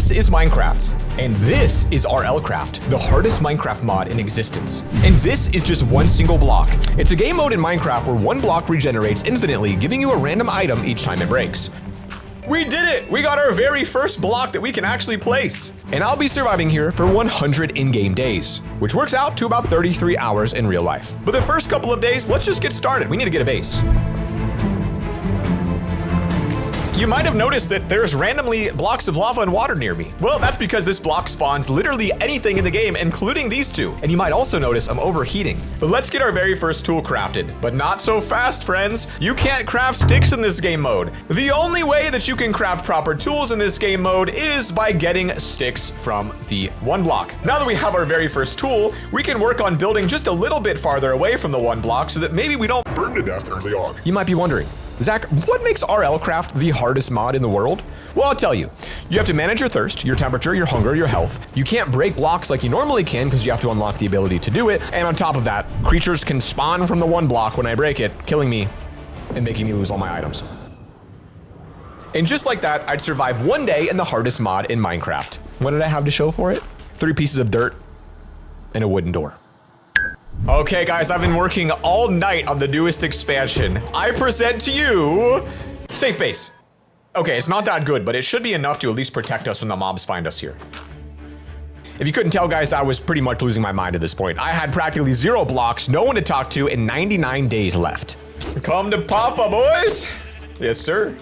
This is Minecraft, and this is RLCraft, the hardest Minecraft mod in existence. And this is just one single block. It's a game mode in Minecraft where one block regenerates infinitely, giving you a random item each time it breaks. We did it! We got our very first block that we can actually place. And I'll be surviving here for 100 in-game days, which works out to about 33 hours in real life. But the first couple of days, let's just get started. We need to get a base. You might have noticed that there's randomly blocks of lava and water near me. Well, that's because this block spawns literally anything in the game, including these two. And you might also notice I'm overheating. But let's get our very first tool crafted. But not so fast, friends. You can't craft sticks in this game mode. The only way that you can craft proper tools in this game mode is by getting sticks from the one block. Now that we have our very first tool, we can work on building just a little bit farther away from the one block so that maybe we don't burn to death early on. You might be wondering, Zach, what makes RLCraft the hardest mod in the world? Well, I'll tell you. You have to manage your thirst, your temperature, your hunger, your health. You can't break blocks like you normally can because you have to unlock the ability to do it. And on top of that, creatures can spawn from the one block when I break it, killing me and making me lose all my items. And just like that, I'd survive one day in the hardest mod in Minecraft. What did I have to show for it? 3 pieces of dirt and a wooden door. Okay guys, I've been working all night on the newest expansion. I present to you safe base. Okay, it's not that good, but it should be enough to at least protect us when the mobs find us here. If you couldn't tell, guys, I was pretty much losing my mind at this point. I had practically 0 blocks, no one to talk to, and 99 days left. Come to Papa, boys. Yes, sir.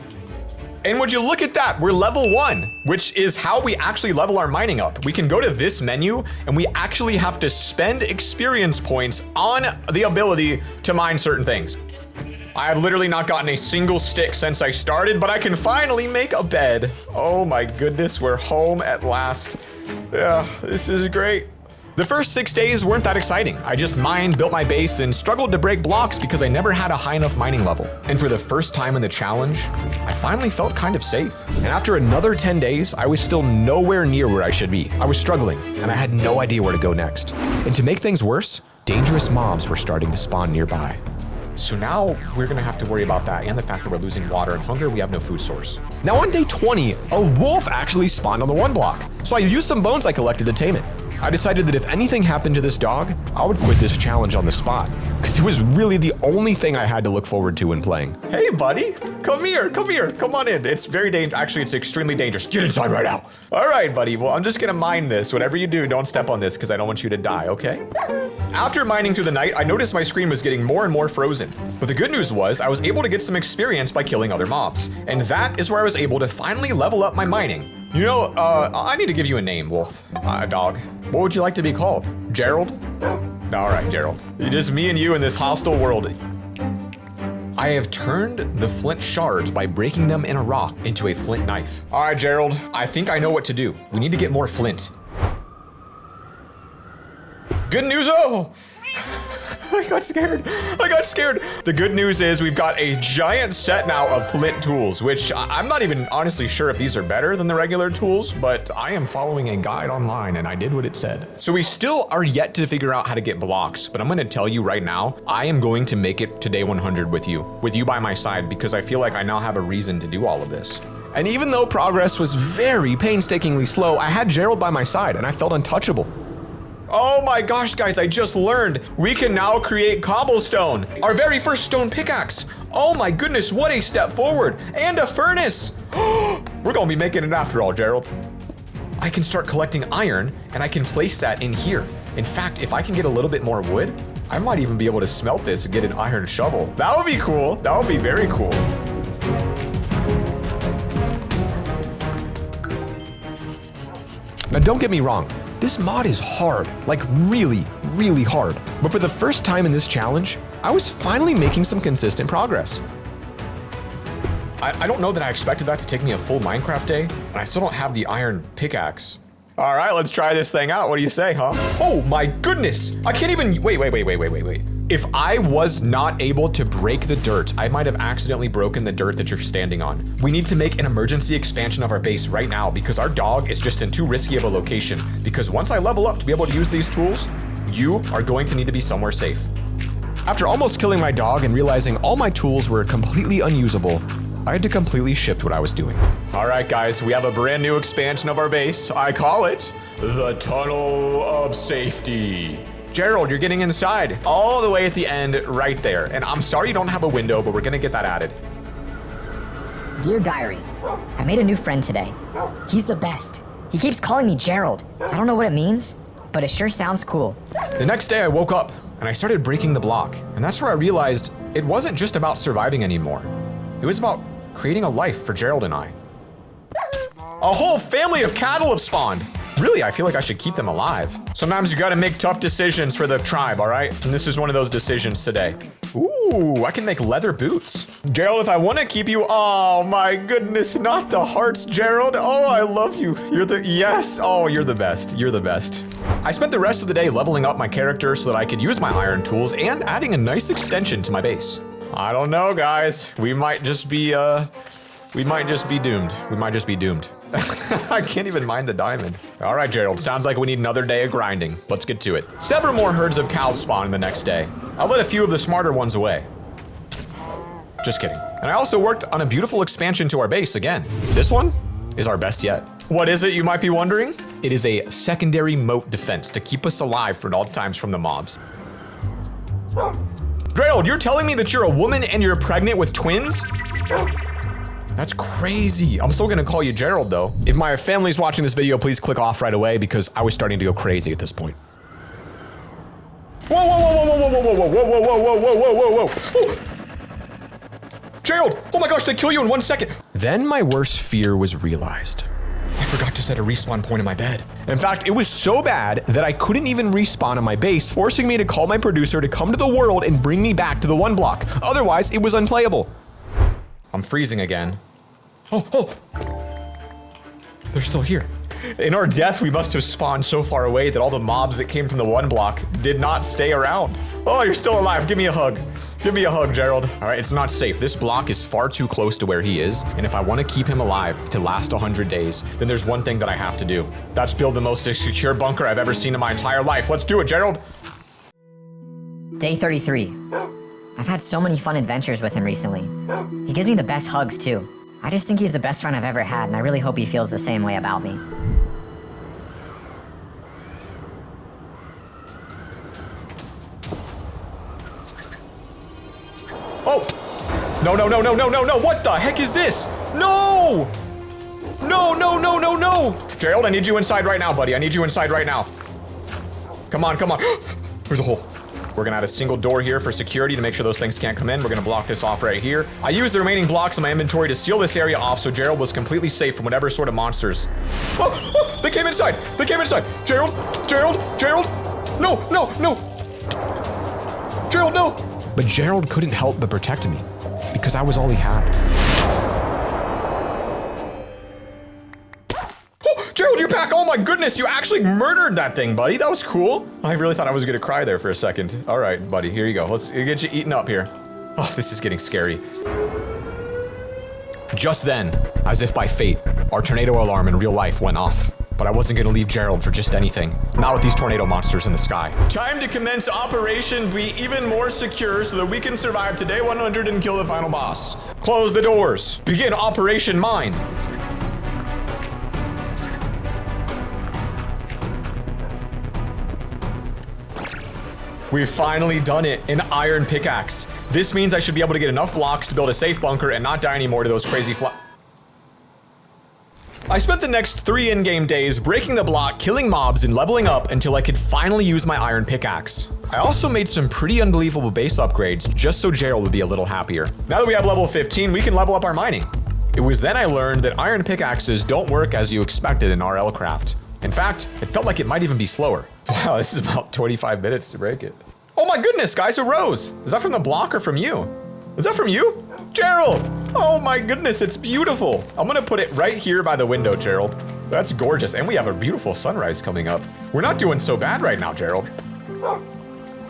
And would you look at that, we're level 1, which is how we actually level our mining up. We can go to this menu and we actually have to spend experience points on the ability to mine certain things. I have literally not gotten a single stick since I started, but I can finally make a bed. Oh my goodness, we're home at last. Yeah, this is great. The first 6 days weren't that exciting. I just mined, built my base, and struggled to break blocks because I never had a high enough mining level. And for the first time in the challenge, I finally felt kind of safe. And after another 10 days, I was still nowhere near where I should be. I was struggling, and I had no idea where to go next. And to make things worse, dangerous mobs were starting to spawn nearby. So now we're gonna have to worry about that and the fact that we're losing water and hunger, we have no food source. Now on day 20, a wolf actually spawned on the one block. So I used some bones I collected to tame it. I decided that if anything happened to this dog, I would quit this challenge on the spot, because it was really the only thing I had to look forward to when playing. Hey buddy, come here, come on in. It's very dangerous, actually it's extremely dangerous. Get inside right now. All right buddy, well I'm just gonna mine this. Whatever you do, don't step on this because I don't want you to die, okay? After mining through the night, I noticed my screen was getting more and more frozen. But the good news was I was able to get some experience by killing other mobs. And that is where I was able to finally level up my mining. You know, I need to give you a name, Wolf. Dog. What would you like to be called? Gerald? All right, Gerald. Just me and you in this hostile world. I have turned the flint shards by breaking them in a rock into a flint knife. All right, Gerald, I think I know what to do. We need to get more flint. Good news, oh! I got scared. The good news is we've got a giant set now of flint tools, which I'm not even honestly sure if these are better than the regular tools, but I am following a guide online and I did what it said. So we still are yet to figure out how to get blocks, but I'm gonna tell you right now, I am going to make it to day 100 with you by my side, because I feel like I now have a reason to do all of this. And even though progress was very painstakingly slow, I had Gerald by my side and I felt untouchable. Oh my gosh, guys, I just learned we can now create cobblestone. Our very first stone pickaxe. Oh my goodness, what a step forward. And a furnace. We're gonna be making it after all, Gerald. I can start collecting iron and I can place that in here. In fact, if I can get a little bit more wood, I might even be able to smelt this and get an iron shovel. That would be cool. That would be very cool. Now don't get me wrong. This mod is hard, like really, really hard. But for the first time in this challenge, I was finally making some consistent progress. I don't know that I expected that to take me a full Minecraft day, and I still don't have the iron pickaxe. All right, let's try this thing out. What do you say, huh? Oh my goodness, I can't even, wait. If I was not able to break the dirt, I might have accidentally broken the dirt that you're standing on. We need to make an emergency expansion of our base right now because our dog is just in too risky of a location. Because once I level up to be able to use these tools, you are going to need to be somewhere safe. After almost killing my dog and realizing all my tools were completely unusable, I had to completely shift what I was doing. All right, guys, we have a brand new expansion of our base. I call it the Tunnel of Safety. Gerald, you're getting inside all the way at the end right there. And I'm sorry you don't have a window, but we're gonna get that added. Dear Diary, I made a new friend today. He's the best. He keeps calling me Gerald. I don't know what it means, but it sure sounds cool. The next day I woke up and I started breaking the block. And that's where I realized it wasn't just about surviving anymore. It was about creating a life for Gerald and I. A whole family of cattle have spawned. Really, I feel like I should keep them alive. Sometimes you gotta make tough decisions for the tribe, all right? And this is one of those decisions today. Ooh, I can make leather boots. Gerald, if I wanna keep you, oh my goodness, not the hearts, Gerald. Oh, I love you. You're the, yes. Oh, you're the best. You're the best. I spent the rest of the day leveling up my character so that I could use my iron tools and adding a nice extension to my base. I don't know, guys. We might just be doomed. We might just be doomed. I can't even mine the diamond. All right, Gerald, sounds like we need another day of grinding. Let's get to it. Several more herds of cows spawn the next day. I'll let a few of the smarter ones away. Just kidding. And I also worked on a beautiful expansion to our base again. This one is our best yet. What is it, you might be wondering? It is a secondary moat defense to keep us alive for all times from the mobs. Gerald, you're telling me that you're a woman and you're pregnant with twins? That's crazy. I'm still gonna call you Gerald though. If my family's watching this video, please click off right away because I was starting to go crazy at this point. Whoa, whoa, whoa, whoa, whoa, whoa, whoa, whoa, whoa, whoa, whoa, whoa, whoa, whoa, whoa. Gerald, oh my gosh, they kill you in 1 second. Then my worst fear was realized. I forgot to set a respawn point in my bed. In fact, it was so bad that I couldn't even respawn on my base, forcing me to call my producer to come to the world and bring me back to the 1 block. Otherwise, it was unplayable. I'm freezing again. Oh, they're still here. In our death, we must have spawned so far away that all the mobs that came from the 1 block did not stay around. Oh, you're still alive. Give me a hug. Give me a hug, Gerald. All right, it's not safe. This block is far too close to where he is. And if I want to keep him alive to last 100 days, then there's one thing that I have to do. That's build the most secure bunker I've ever seen in my entire life. Let's do it, Gerald. Day 33. I've had so many fun adventures with him recently. He gives me the best hugs too. I just think he's the best friend I've ever had, and I really hope he feels the same way about me. Oh! No, no, no, no, no, no, no! What the heck is this? No! No, no, no, no, no! Gerald, I need you inside right now, buddy. I need you inside right now. Come on, come on. There's a hole. We're gonna add a single door here for security to make sure those things can't come in. We're gonna block this off right here. I used the remaining blocks in my inventory to seal this area off so Gerald was completely safe from whatever sort of monsters. Oh, oh, they came inside. They came inside. Gerald, Gerald, Gerald. No, no, no. Gerald, no. But Gerald couldn't help but protect me because I was all he had. Gerald, you're back. Oh my goodness, you actually murdered that thing, buddy. That was cool. I really thought I was gonna cry there for a second. All right, buddy, here you go. Let's get you eaten up here. Oh, this is getting scary. Just then, as if by fate, our tornado alarm in real life went off. But I wasn't gonna leave Gerald for just anything. Not with these tornado monsters in the sky. Time to commence Operation Be Even More Secure so that we can survive to day 100 and kill the final boss. Close the doors. Begin Operation Mine. We've finally done it, an iron pickaxe. This means I should be able to get enough blocks to build a safe bunker and not die anymore to those crazy I spent the next 3 in-game days breaking the block, killing mobs, and leveling up until I could finally use my iron pickaxe. I also made some pretty unbelievable base upgrades just so Gerald would be a little happier. Now that we have level 15, we can level up our mining. It was then I learned that iron pickaxes don't work as you expected in RL craft. In fact, it felt like it might even be slower. Wow, this is about 25 minutes to break it. Oh my goodness, guys, a rose. Is that from the block or from you? Is that from you? Gerald! Oh my goodness, it's beautiful. I'm gonna put it right here by the window, Gerald. That's gorgeous, and we have a beautiful sunrise coming up. We're not doing so bad right now, Gerald.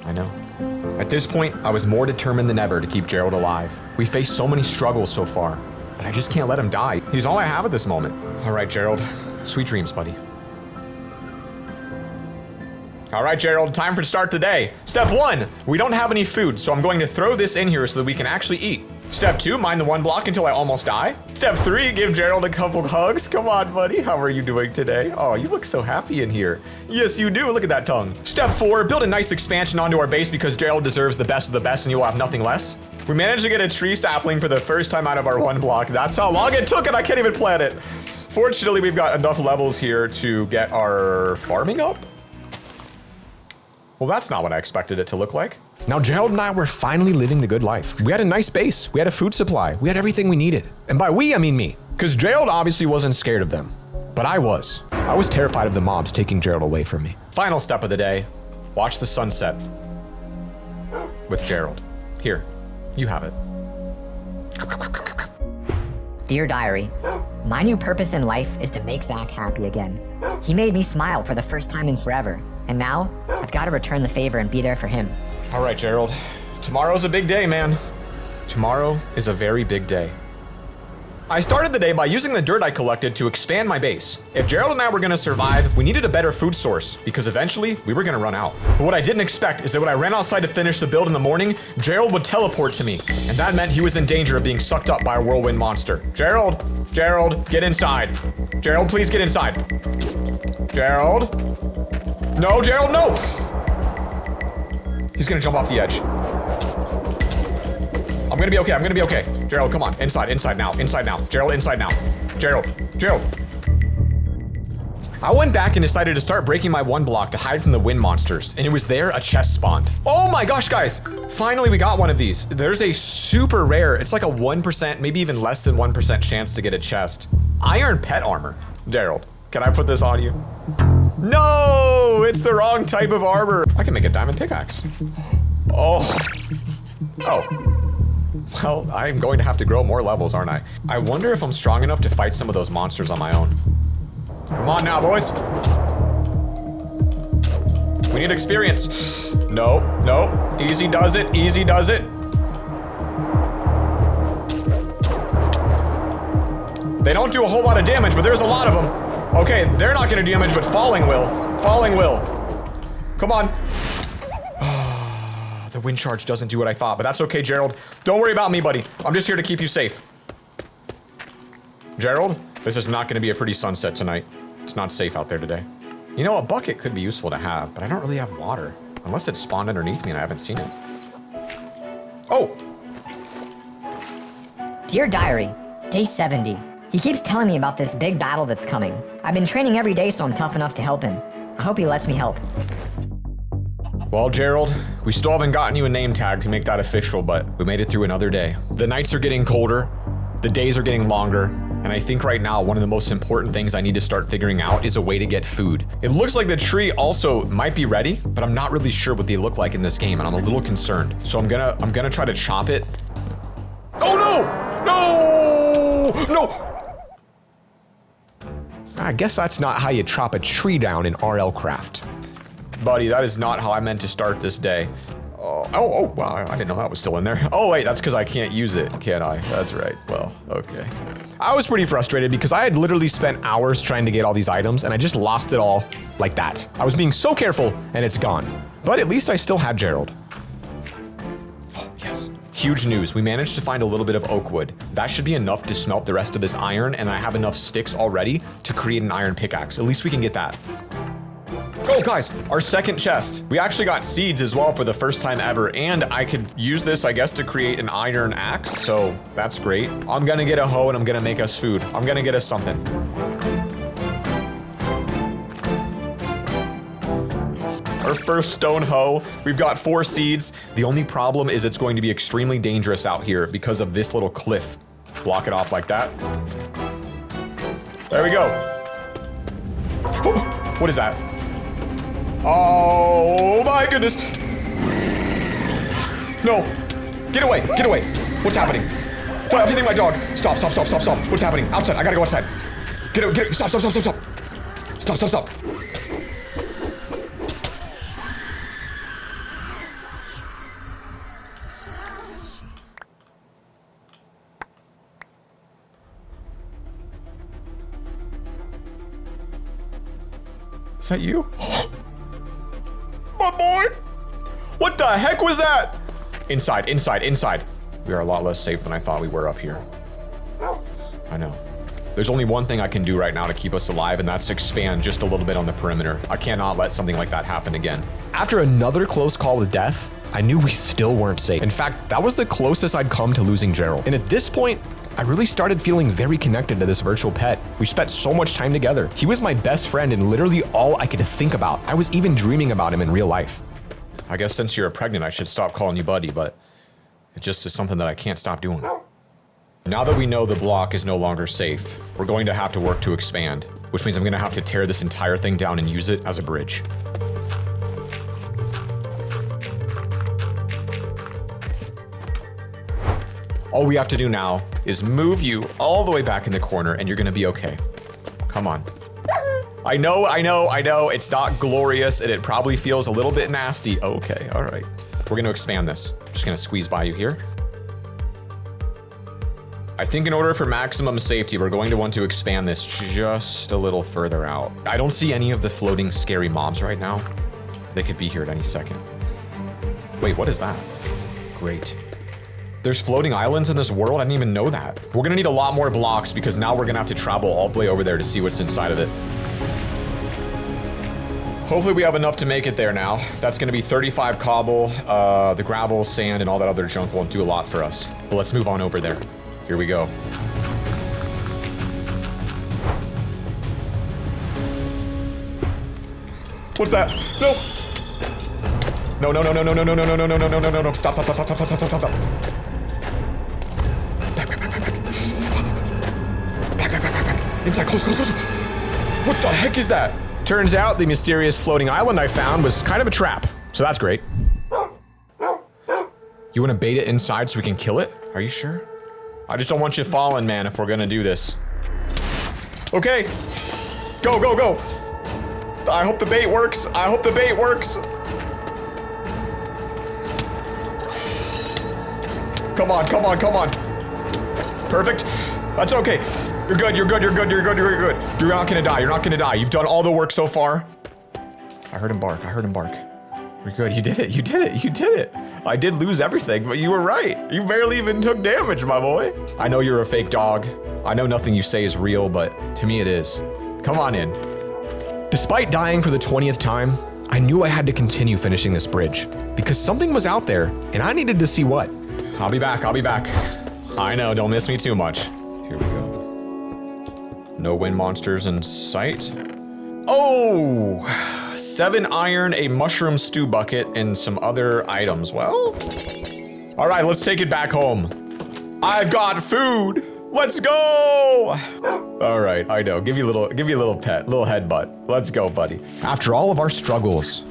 I know. At this point, I was more determined than ever to keep Gerald alive. We faced so many struggles so far, but I just can't let him die. He's all I have at this moment. All right, Gerald. Sweet dreams, buddy. All right, Gerald, time to start the day. Step 1, we don't have any food, so I'm going to throw this in here so that we can actually eat. Step 2, mine the 1 block until I almost die. Step 3, give Gerald a couple hugs. Come on, buddy. How are you doing today? Oh, you look so happy in here. Yes, you do. Look at that tongue. Step 4, build a nice expansion onto our base because Gerald deserves the best of the best and you will have nothing less. We managed to get a tree sapling for the first time out of our 1 block. That's how long it took and I can't even plant it. Fortunately, we've got enough levels here to get our farming up. Well, that's not what I expected it to look like. Now, Gerald and I were finally living the good life. We had a nice base, we had a food supply, we had everything we needed. And by we, I mean me. Because Gerald obviously wasn't scared of them. But I was. I was terrified of the mobs taking Gerald away from me. Final step of the day, watch the sunset with Gerald. Here, you have it. Dear Diary, my new purpose in life is to make Zach happy again. He made me smile for the first time in forever. And now, I've got to return the favor and be there for him. All right, Gerald. Tomorrow's a big day, man. Tomorrow is a very big day. I started the day by using the dirt I collected to expand my base. If Gerald and I were gonna survive, we needed a better food source because eventually we were gonna run out. But what I didn't expect is that when I ran outside to finish the build in the morning, Gerald would teleport to me. And that meant he was in danger of being sucked up by a whirlwind monster. Gerald, get inside. Gerald, please get inside. Gerald? No, Gerald, no! He's gonna jump off the edge. I'm gonna be okay. Gerald, come on, inside now. Gerald, inside now. Gerald. I went back and decided to start breaking my 1 block to hide from the wind monsters, and it was there a chest spawned. Oh my gosh, guys! Finally, we got one of these. There's a super rare, it's like a 1%, maybe even less than 1% chance to get a chest. Iron pet armor. Gerald, can I put this on you? No, it's the wrong type of armor. I can make a diamond pickaxe. Oh. Well, I'm going to have to grow more levels, aren't I? I wonder if I'm strong enough to fight some of those monsters on my own. Come on now, boys. We need experience. No. Easy does it. They don't do a whole lot of damage, but there's a lot of them. Okay, they're not gonna do damage, but falling will. Come on. The wind charge doesn't do what I thought, but that's okay, Gerald. Don't worry about me, buddy. I'm just here to keep you safe. Gerald, this is not gonna be a pretty sunset tonight. It's not safe out there today. You know, a bucket could be useful to have, but I don't really have water. Unless it's spawned underneath me and I haven't seen it. Oh! Dear Diary, day 70. He keeps telling me about this big battle that's coming. I've been training every day so I'm tough enough to help him. I hope he lets me help. Well, Gerald, we still haven't gotten you a name tag to make that official, but we made it through another day. The nights are getting colder, the days are getting longer, and I think right now one of the most important things I need to start figuring out is a way to get food. It looks like the tree also might be ready, but I'm not really sure what they look like in this game, and I'm a little concerned. So I'm gonna try to chop it. Oh no! I guess that's not how you chop a tree down in RL Craft. Buddy, that is not how I meant to start this day. Oh, wow, I didn't know that was still in there. Oh wait, that's because I can't use it, can I? That's right, well, okay. I was pretty frustrated because I had literally spent hours trying to get all these items and I just lost it all like that. I was being so careful and it's gone. But at least I still had Gerald. Oh, yes. Huge news, we managed to find a little bit of oak wood. That should be enough to smelt the rest of this iron, and I have enough sticks already to create an iron pickaxe. At least we can get that. Oh guys, our second chest. We actually got seeds as well for the first time ever, and I could use this, I guess, to create an iron axe, so that's great. I'm gonna get a hoe and I'm gonna make us food. I'm gonna get us something. Our first stone hoe. We've got 4 seeds. The only problem is it's going to be extremely dangerous out here because of this little cliff. Block it off like that. There we go. Oh, what is that? Oh my goodness. No. Get away. What's happening? I'm hitting my dog. Stop. What's happening? Outside. I gotta go outside. Get it. Stop. Stop. Is that you? My boy! What the heck was that? Inside. We are a lot less safe than I thought we were up here. I know. There's only one thing I can do right now to keep us alive, and that's expand just a little bit on the perimeter. I cannot let something like that happen again. After another close call with death, I knew we still weren't safe. In fact, that was the closest I'd come to losing Gerald. And at this point, I really started feeling very connected to this virtual pet. We spent so much time together. He was my best friend and literally all I could think about. I was even dreaming about him in real life. I guess since you're pregnant, I should stop calling you buddy, but it just is something that I can't stop doing. Now that we know the block is no longer safe, we're going to have to work to expand, which means I'm gonna have to tear this entire thing down and use it as a bridge. All we have to do now is move you all the way back in the corner and you're gonna be okay. Come on. I know, it's not glorious and it probably feels a little bit nasty. Okay, all right. We're gonna expand this. Just gonna squeeze by you here. I think in order for maximum safety, we're going to want to expand this just a little further out. I don't see any of the floating scary mobs right now. They could be here at any second. Wait, what is that? Great. There's floating islands in this world? I didn't even know that. We're gonna need a lot more blocks because now we're gonna have to travel all the way over there to see what's inside of it. Hopefully we have enough to make it there now. That's gonna be 35 cobble. The gravel, sand, and all that other junk won't do a lot for us. But let's move on over there. Here we go. What's that? No! No, no, no, no, no, no, no, no, no, no, no, no, no, no, no, no, stop, stop, stop, stop, stop, stop, stop, stop, stop. Back, back, back, back, back. Back, back, back, back, back. Inside, close, close, close. What the heck is that? Turns out the mysterious floating island I found was kind of a trap, so that's great. You wanna bait it inside so we can kill it? Are you sure? I just don't want you falling, man, if we're gonna do this. Okay. Go, go, go. I hope the bait works. I hope the bait works. Come on, come on, come on. Perfect. That's okay. You're good, you're good, you're good, you're good, you're good. You're not gonna die, you're not gonna die. You've done all the work so far. I heard him bark, I heard him bark. You're good, you did it, you did it, you did it. I did lose everything, but you were right. You barely even took damage, my boy. I know you're a fake dog. I know nothing you say is real, but to me it is. Come on in. Despite dying for the 20th time, I knew I had to continue finishing this bridge because something was out there and I needed to see what. I'll be back, I'll be back. I know, don't miss me too much. Here we go. No wind monsters in sight. Oh! 7 iron, a mushroom stew bucket, and some other items. Well, all right, let's take it back home. I've got food. Let's go. All right, I know. Give you a little pet, little headbutt. Let's go, buddy. After all of our struggles,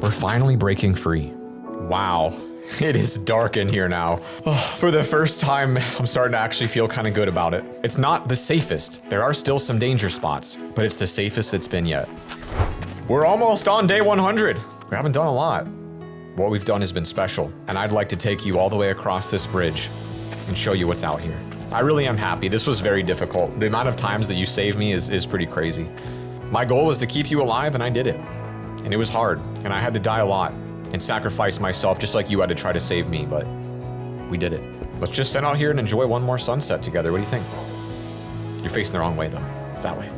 we're finally breaking free. Wow, it is dark in here now. Oh, for the first time, I'm starting to actually feel kind of good about it. It's not the safest. There are still some danger spots, but it's the safest it's been yet. We're almost on day 100. We haven't done a lot. What we've done has been special, and I'd like to take you all the way across this bridge and show you what's out here. I really am happy. This was very difficult. The amount of times that you saved me is pretty crazy. My goal was to keep you alive, and I did it. And it was hard, and I had to die a lot and sacrifice myself just like you had to try to save me, but we did it. Let's just sit out here and enjoy one more sunset together. What do you think? You're facing the wrong way, though. That way.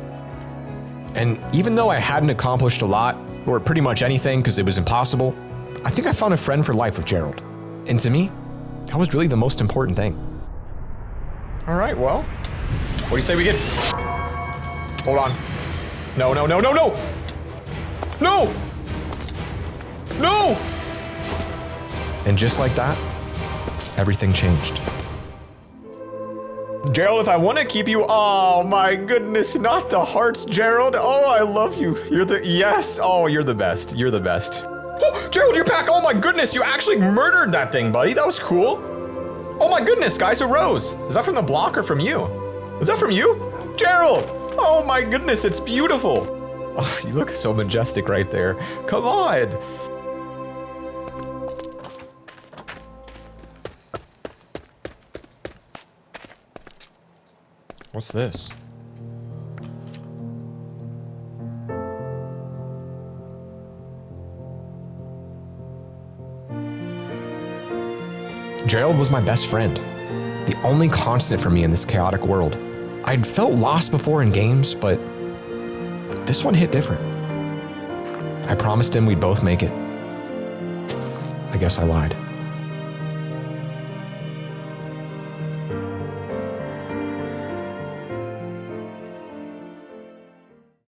And even though I hadn't accomplished a lot, or pretty much anything because it was impossible, I think I found a friend for life with Gerald. And to me, that was really the most important thing. All right, well, what do you say we get? Hold on. No, no, no, no, no! No! No! And just like that, everything changed. Gerald, if I want to keep you, oh my goodness, not the hearts, Gerald. Oh, I love you. You're the, yes. Oh, you're the best. You're the best. Oh, Gerald, you're back. Oh my goodness, you actually murdered that thing, buddy. That was cool. Oh my goodness, guys, a rose. Is that from the block or from you? Is that from you? Gerald, oh my goodness, it's beautiful. Oh, you look so majestic right there. Come on. What's this? Gerald was my best friend, the only constant for me in this chaotic world. I'd felt lost before in games, but this one hit different. I promised him we'd both make it. I guess I lied.